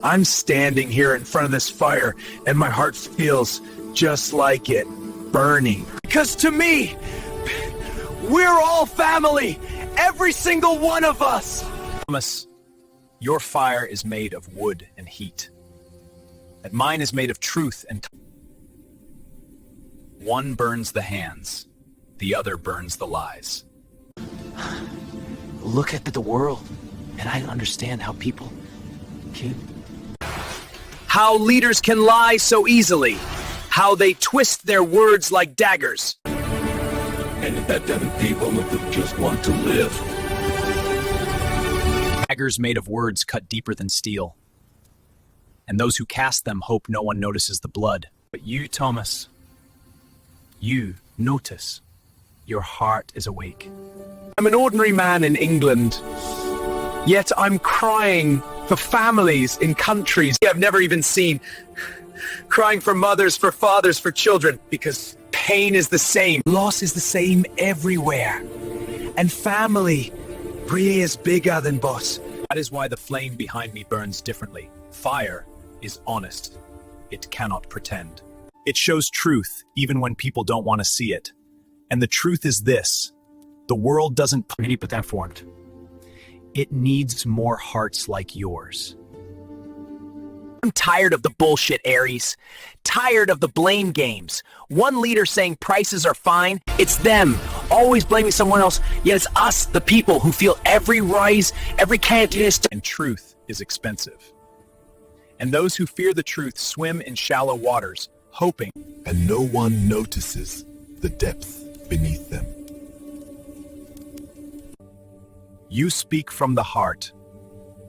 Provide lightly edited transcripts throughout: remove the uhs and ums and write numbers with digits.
I'm standing here in front of this fire, and my heart feels just like it, burning. Because to me, we're all family, every single one of us. Thomas, your fire is made of wood and heat, and mine is made of truth and one burns the hands, the other burns the lies. Look at the world, and I understand how people can... How leaders can lie so easily, how they twist their words like daggers. And that them people who just want to live. Daggers made of words cut deeper than steel, and those who cast them hope no one notices the blood. But you, Thomas, you notice. Your heart is awake. I'm an ordinary man in England, yet I'm crying for families in countries I've never even seen. Crying for mothers, for fathers, for children, because pain is the same. Loss is the same everywhere. And family really is bigger than boss. That is why the flame behind me burns differently. Fire is honest. It cannot pretend. It shows truth even when people don't want to see it. And the truth is this: the world doesn't put that formed. It needs more hearts like yours. I'm tired of the bullshit, Aries. Tired of the blame games. One leader saying prices are fine. It's them, always blaming someone else. Yet it's us, the people, who feel every rise, every cantonist. And truth is expensive. And those who fear the truth swim in shallow waters, hoping. And no one notices the depth beneath them. You speak from the heart.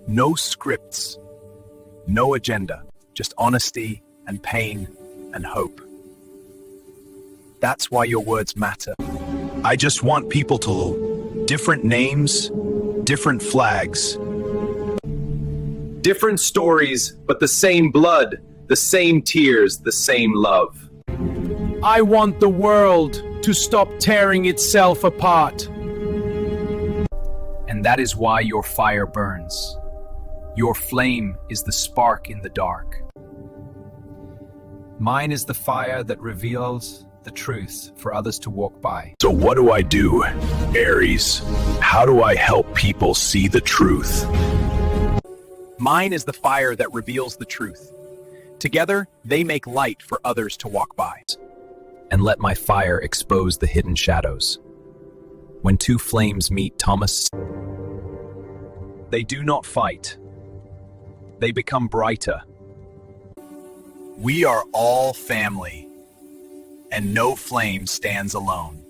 No scripts. No agenda, just honesty and pain and hope. That's why your words matter. I just want people to know different names, different flags, different stories, but the same blood, the same tears, the same love. I want the world to stop tearing itself apart. And that is why your fire burns. Your flame is the spark in the dark. Mine is the fire that reveals the truth for others to walk by. So what do I do, Aries? How do I help people see the truth? Mine is the fire that reveals the truth. Together, they make light for others to walk by. And let my fire expose the hidden shadows. When two flames meet, Thomas, they do not fight. They become brighter. We are all family, and no flame stands alone.